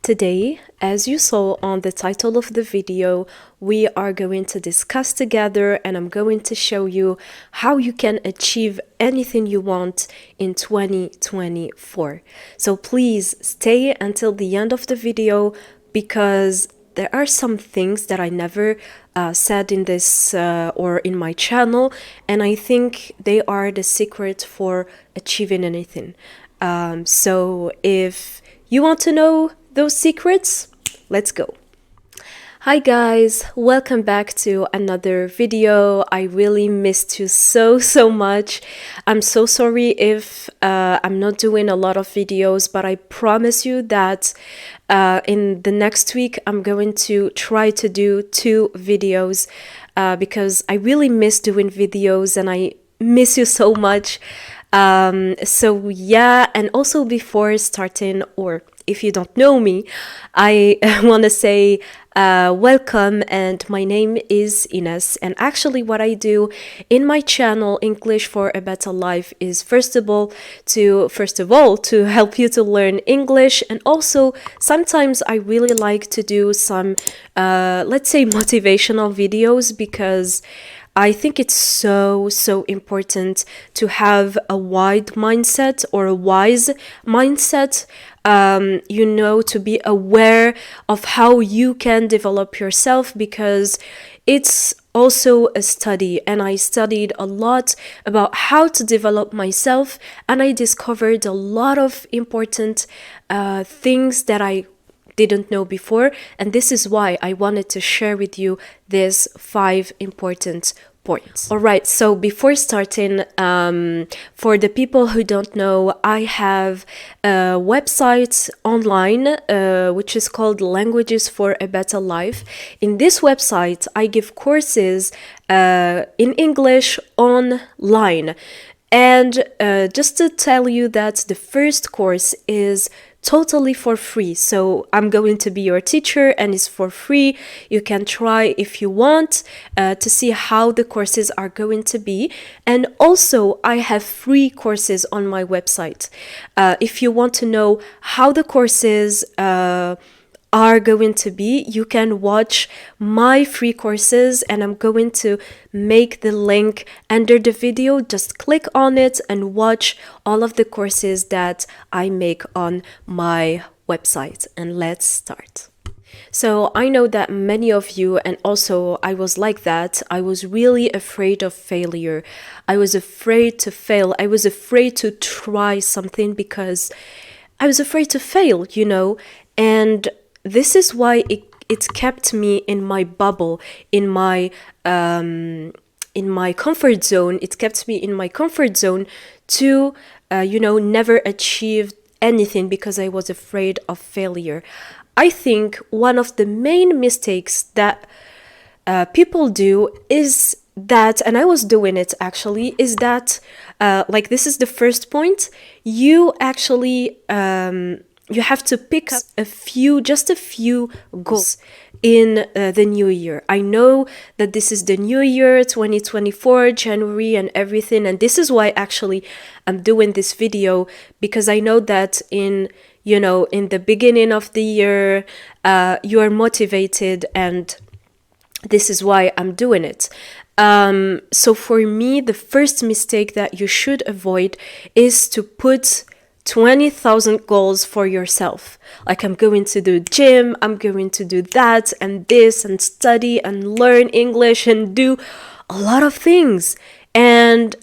Today, as you saw on the title of the video, we are going to discuss together and I'm going to show you how you can achieve anything you want in 2024. So please stay until the end of the video because there are some things that I never said in this or in my channel, and I think they are the secret for achieving anything. So if you want to know those secrets, let's go. Hi guys, welcome back to another video. I really missed you so much. I'm so sorry if I'm not doing a lot of videos, but I promise you that in the next week I'm going to try to do 2 videos because I really miss doing videos and I miss you so much. So yeah, and also before starting, or if you don't know me, I want to say welcome, and my name is Ines, and actually what I do in my channel English for a Better Life is first of all to help you to learn English, and also sometimes I really like to do some let's say motivational videos because I think it's so important to have a wide mindset or a wise mindset, to be aware of how you can develop yourself, because it's also a study, and I studied a lot about how to develop myself, and I discovered a lot of important things that I didn't know before, and this is why I wanted to share with you these 5 important points. All right, so before starting, for the people who don't know, I have a website online which is called Languages for a Better Life. In this website, I give courses in English online. And just to tell you that the first course is totally for free. So I'm going to be your teacher and it's for free. You can try if you want to see how the courses are going to be. And also I have free courses on my website. If you want to know how the courses are going to be, you can watch my free courses, and I'm going to make the link under the video. Just click on it and watch all of the courses that I make on my website. And let's start. So I know that many of you, and also I was like that, I was really afraid of failure. I was afraid to fail. I was afraid to try something because I was afraid to fail, and this is why it kept me in my bubble, in my comfort zone. It kept me in my comfort zone to, never achieve anything because I was afraid of failure. I think one of the main mistakes that people do is that, and I was doing it actually, is that, this is the first point, you actually, you have to pick up just a few goals in the new year. I know that this is the new year, 2024, January and everything. And this is why actually I'm doing this video, because I know that in the beginning of the year, you are motivated, and this is why I'm doing it. So for me, the first mistake that you should avoid is to put 20,000 goals for yourself. Like, I'm going to do gym, I'm going to do that and this, and study and learn English and do a lot of things. And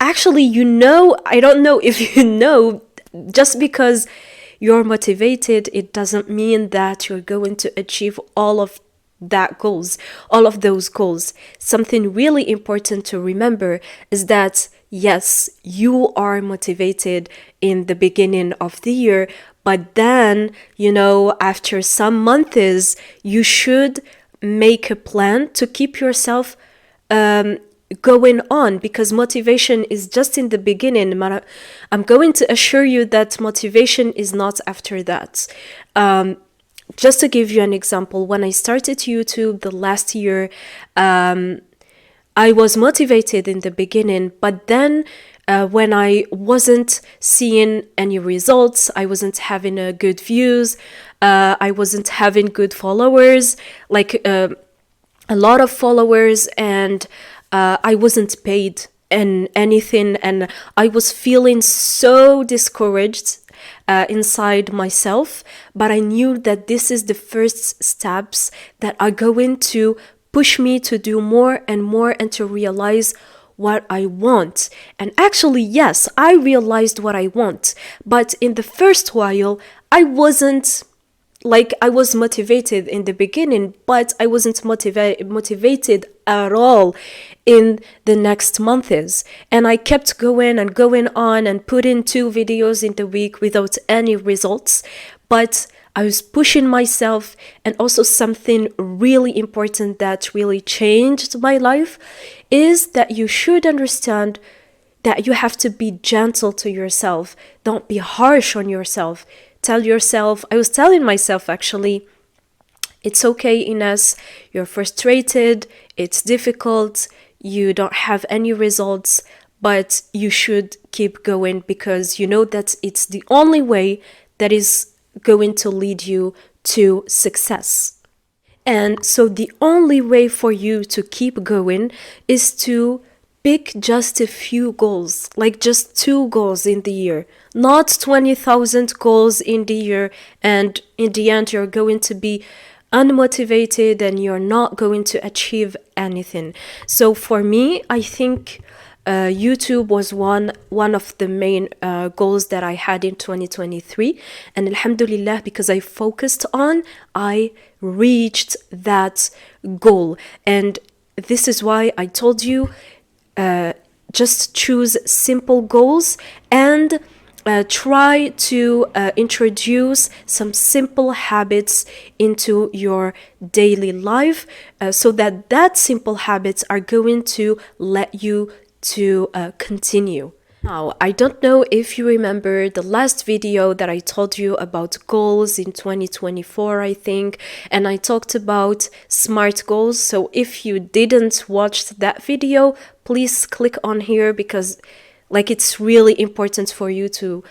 actually, I don't know if you know, just because you're motivated, it doesn't mean that you're going to achieve all of those goals. Something really important to remember is that yes, you are motivated in the beginning of the year, but then, after some months, you should make a plan to keep yourself going on, because motivation is just in the beginning. I'm going to assure you that motivation is not after that. Just to give you an example, when I started YouTube the last year, I was motivated in the beginning, but then when I wasn't seeing any results, I wasn't having good views, I wasn't having good followers, like a lot of followers, and I wasn't paid and anything, and I was feeling so discouraged inside myself. But I knew that this is the first steps that are going to push me to do more and more and to realize what I want. And actually, yes, I realized what I want, but in the first while, I wasn't, like, I was motivated in the beginning, but I wasn't motivated at all in the next months. And I kept going and going on and putting 2 videos in the week without any results. But I was pushing myself. And also something really important that really changed my life is that you should understand that you have to be gentle to yourself. Don't be harsh on yourself. Tell yourself, I was telling myself actually, it's okay, Ines, you're frustrated, it's difficult, you don't have any results, but you should keep going because you know that it's the only way that is going to lead you to success. And so the only way for you to keep going is to pick just a few goals, like just 2 goals in the year, not 20,000 goals in the year. And in the end, you're going to be unmotivated and you're not going to achieve anything. So for me, I think YouTube was one of the main goals that I had in 2023, and alhamdulillah, because I focused on, I reached that goal. And this is why I told you, just choose simple goals and try to introduce some simple habits into your daily life, so that simple habits are going to let you to continue. Now, I don't know if you remember the last video that I told you about goals in 2024, I think, and I talked about SMART goals. So if you didn't watch that video, please click on here because like it's really important for you to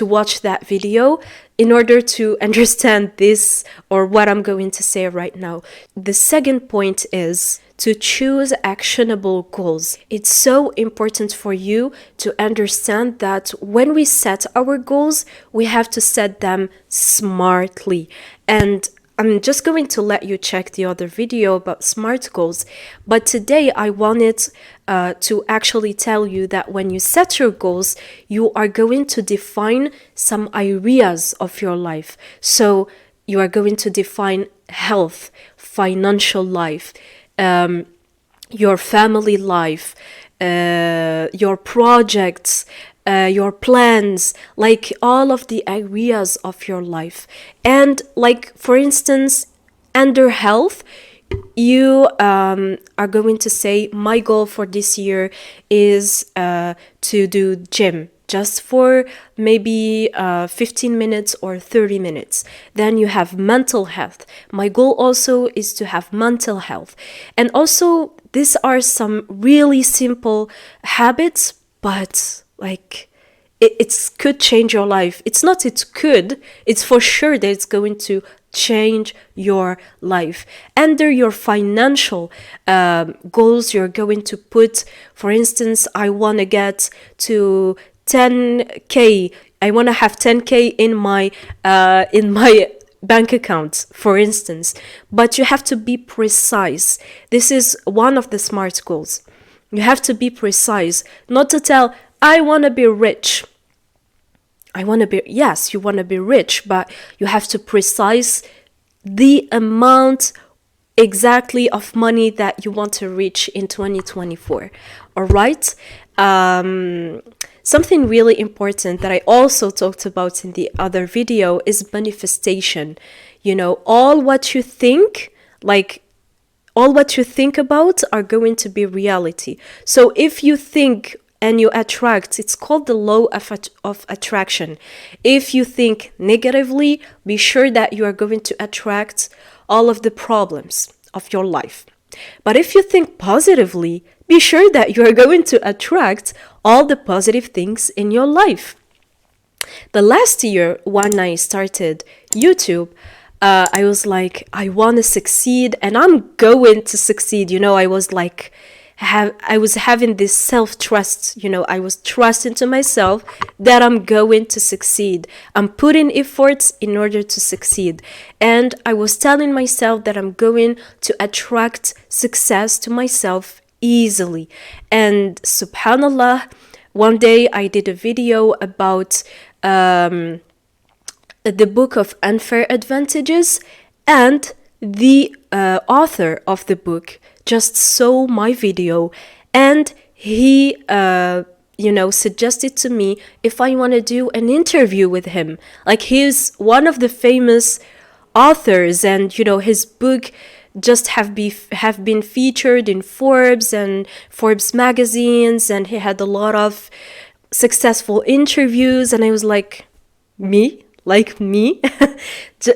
watch that video in order to understand this or what I'm going to say right now. The second point is to choose actionable goals. It's so important for you to understand that when we set our goals, we have to set them smartly. And I'm just going to let you check the other video about SMART goals. But today I wanted to actually tell you that when you set your goals, you are going to define some areas of your life. So you are going to define health, financial life, your family life, your projects, your plans, like all of the areas of your life. And like, for instance, under health, you are going to say, my goal for this year is to do gym just for maybe 15 minutes or 30 minutes. Then you have mental health. My goal also is to have mental health. And also, these are some really simple habits, but like it could change your life. It's not it could, it's for sure that it's going to change your life. Under your financial goals, you're going to put, for instance, I want to get to 10K. I want to have 10K in my bank account, for instance. But you have to be precise. This is one of the SMART goals. You have to be precise, not to tell, I want to be rich. Yes, you want to be rich, but you have to precise the amount exactly of money that you want to reach in 2024. All right? Something really important that I also talked about in the other video is manifestation. You know, all what you think about are going to be reality. So if you think and you attract, it's called the law of attraction. If you think negatively, be sure that you are going to attract all of the problems of your life. But if you think positively, be sure that you are going to attract all the positive things in your life. The last year, when I started YouTube, I was like, I want to succeed and I'm going to succeed. I was like, I was having this self-trust. I was trusting to myself that I'm going to succeed. I'm putting efforts in order to succeed. And I was telling myself that I'm going to attract success to myself easily. And subhanallah, one day I did a video about the book of Unfair Advantages, and the author of the book just saw my video, and he suggested to me if I want to do an interview with him. Like, he's one of the famous authors, and his book just have been featured in Forbes and Forbes magazines, and he had a lot of successful interviews. And I was like, me? Like me?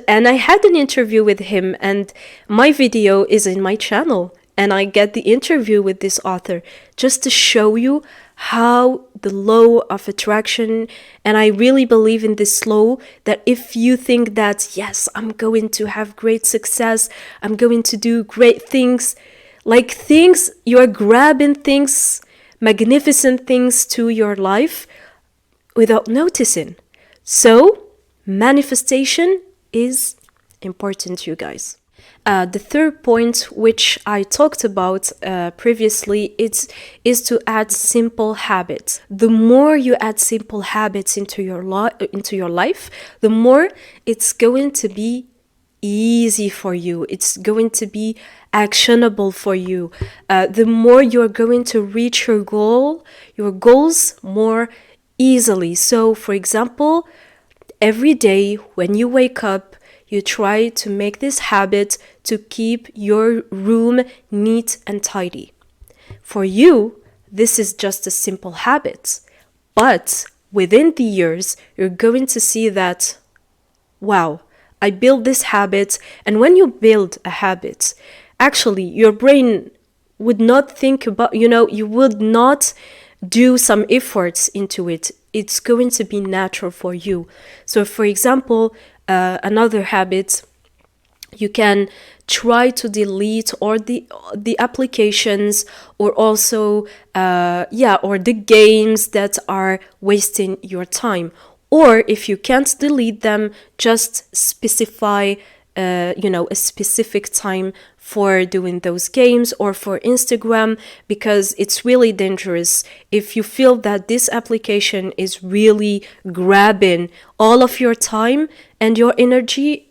And I had an interview with him, and my video is in my channel, and I get the interview with this author just to show you how the law of attraction, and I really believe in this law, that if you think that, yes, I'm going to have great success, I'm going to do great things, like things, you're grabbing things, magnificent things to your life without noticing. So manifestation is important, you guys. The third point, which I talked about previously, is to add simple habits. The more you add simple habits into your life, the more it's going to be easy for you. It's going to be actionable for you. The more you're going to reach your goals more easily. So, for example, every day when you wake up, you try to make this habit to keep your room neat and tidy. For you, this is just a simple habit. But within the years, you're going to see that, wow, I built this habit. And when you build a habit, actually, your brain would not think about, you would not do some efforts into it. It's going to be natural for you. So, for example, another habit, you can try to delete or the applications, or also or the games that are wasting your time. Or if you can't delete them, just specify a specific time for doing those games, or for Instagram, because it's really dangerous. If you feel that this application is really grabbing all of your time and your energy,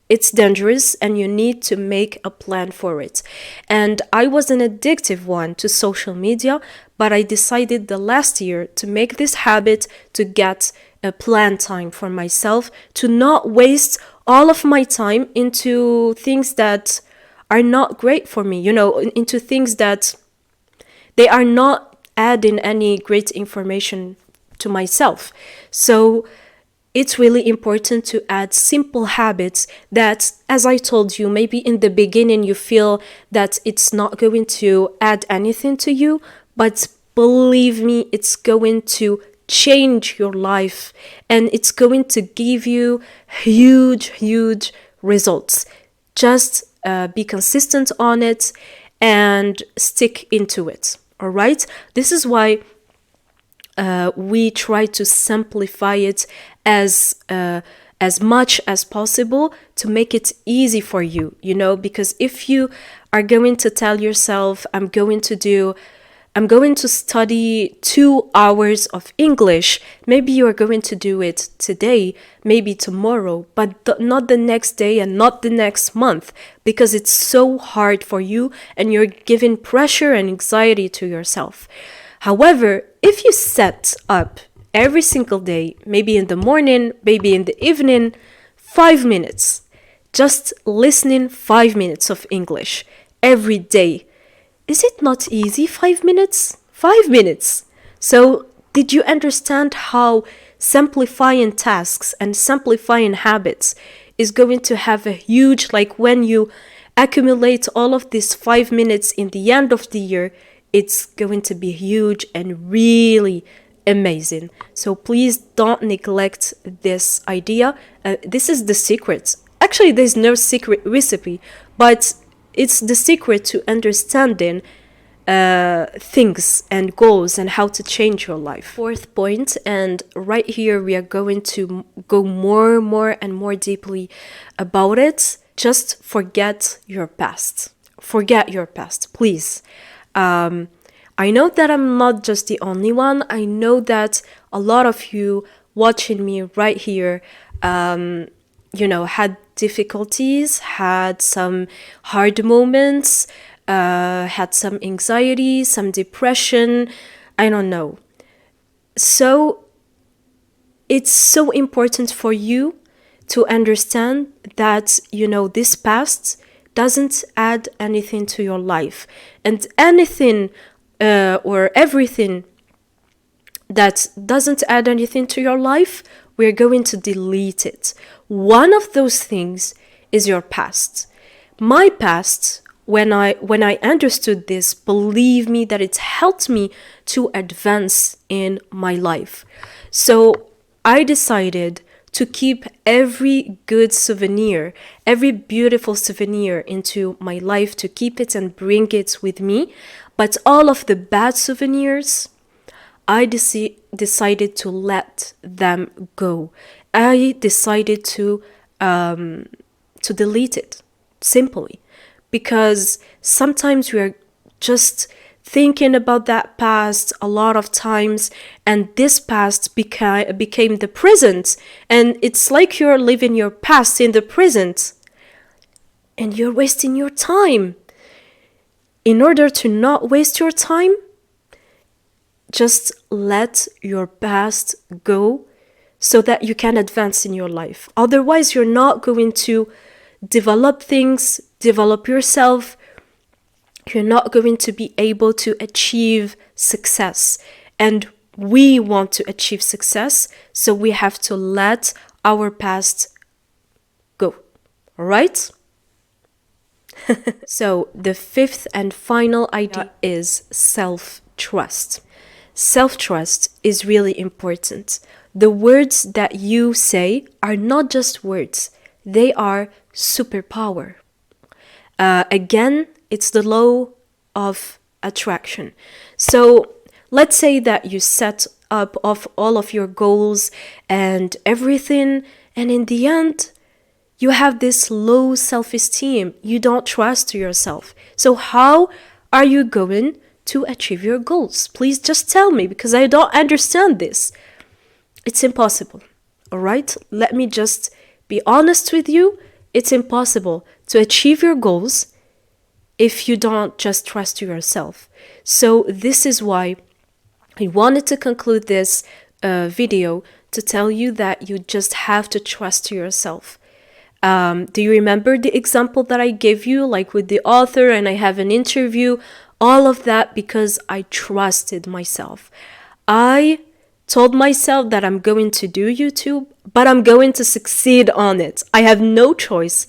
it's dangerous, and you need to make a plan for it. And I was an addictive one to social media, but I decided the last year to make this habit to get a plan time for myself, to not waste all of my time into things that are not great for me, into things that they are not adding any great information to myself. So it's really important to add simple habits that, as I told you, maybe in the beginning you feel that it's not going to add anything to you, but believe me, it's going to change your life, and it's going to give you huge results. Just be consistent on it and stick into it. All right? This is why we try to simplify it as much as possible to make it easy for you, because if you are going to tell yourself, I'm going to study 2 hours of English, maybe you are going to do it today, maybe tomorrow, but not the next day and not the next month, because it's so hard for you and you're giving pressure and anxiety to yourself. However, if you set up every single day, maybe in the morning, maybe in the evening, 5 minutes, just listening 5 minutes of English every day, is it not easy? 5 minutes? 5 minutes. So, did you understand how simplifying tasks and simplifying habits is going to have a huge, like when you accumulate all of these 5 minutes in the end of the year, it's going to be huge and really amazing. So please don't neglect this idea. This is the secret. Actually, there's no secret recipe, but it's the secret to understanding things and goals and how to change your life. Fourth point, and right here we are going to go more and more deeply about it. Just forget your past. Forget your past, please. I know that I'm not just the only one. I know that a lot of you watching me right here, had difficulties, had some hard moments, had some anxiety, some depression, I don't know. So it's so important for you to understand that, this past doesn't add anything to your life. And anything or everything that doesn't add anything to your life, we're going to delete it. One of those things is your past. My past, when I understood this, believe me that it helped me to advance in my life. So I decided to keep every good souvenir, every beautiful souvenir into my life, to keep it and bring it with me. But all of the bad souvenirs, I decided to let them go. I decided to delete it, simply. Because sometimes we are just thinking about that past a lot of times, and this past became the present, and it's like you're living your past in the present, and you're wasting your time. In order to not waste your time, just let your past go so that you can advance in your life. Otherwise, you're not going to develop things, develop yourself. You're not going to be able to achieve success. And we want to achieve success, so we have to let our past go. All right? So the fifth and final idea is self-trust. Self-trust is really important. The words that you say are not just words. They are superpower. Again, it's the law of attraction. So let's say that you set up all of your goals and everything, and in the end, you have this low self-esteem. You don't trust yourself. So how are you going to achieve your goals? Please just tell me, because I don't understand this. It's impossible. All right? Let me just be honest with you. It's impossible to achieve your goals if you don't just trust yourself. So this is why I wanted to conclude this video to tell you that you just have to trust yourself. Do you remember the example that I gave you, like with the author, and I have an interview? All of that because I trusted myself. I told myself that I'm going to do YouTube, but I'm going to succeed on it. I have no choice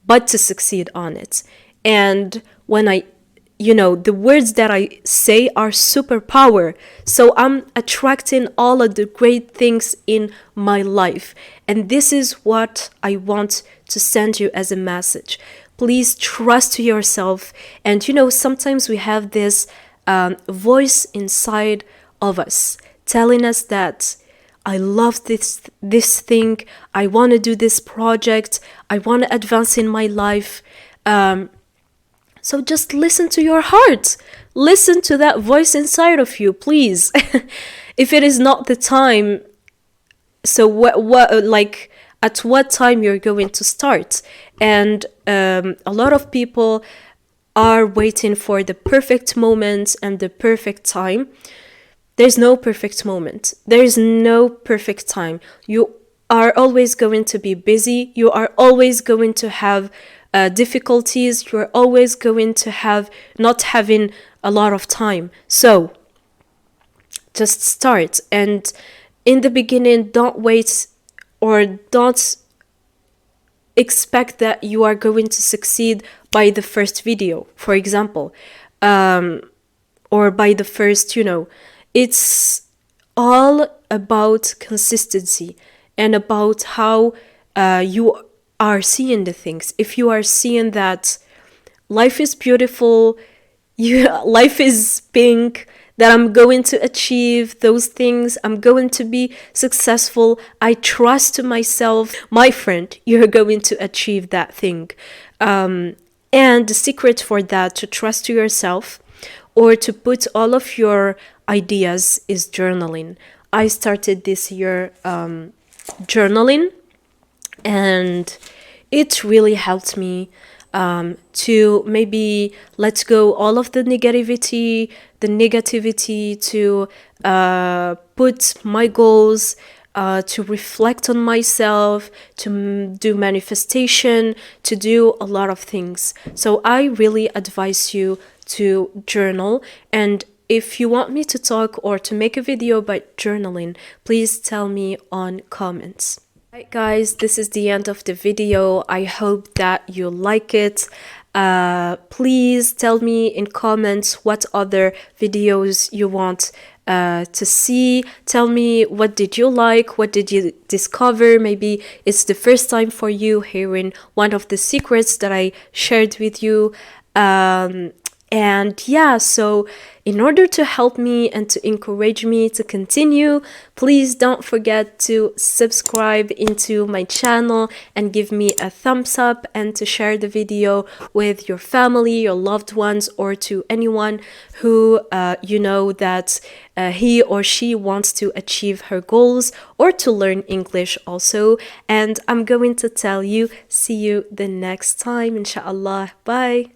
but to succeed on it. And when the words that I say are superpower. So I'm attracting all of the great things in my life. And this is what I want to send you as a message. Please trust yourself. And sometimes we have this voice inside of us telling us that I love this thing. I want to do this project. I want to advance in my life. So just listen to your heart. Listen to that voice inside of you, please. If it is not the time, so at what time you're going to start? And a lot of people are waiting for the perfect moment and the perfect time. There's no perfect moment. There is no perfect time. You are always going to be busy. You are always going to have difficulties. You're always going to have not having a lot of time. So just start. And in the beginning, don't wait, or don't expect that you are going to succeed by the first video, for example, or by the first, it's all about consistency and about how you are seeing the things. If you are seeing that life is beautiful, life is pink, that I'm going to achieve those things, I'm going to be successful, I trust myself, my friend, you're going to achieve that thing. And the secret for that, to trust yourself or to put all of your ideas, is journaling. I started this year journaling, and it really helped me to maybe let go all of the negativity, to put my goals, to reflect on myself, to do manifestation, to do a lot of things. So I really advise you to journal. And if you want me to talk or to make a video about journaling, please tell me on comments. Alright guys, this is the end of the video. I hope that you like it. Please tell me in comments what other videos you want to see. Tell me, what did you like, what did you discover? Maybe it's the first time for you hearing one of the secrets that I shared with you. And yeah, so in order to help me and to encourage me to continue, please don't forget to subscribe into my channel and give me a thumbs up, and to share the video with your family, your loved ones, or to anyone who you know that he or she wants to achieve her goals or to learn English also. And I'm going to tell you, see you the next time, inshallah. Bye.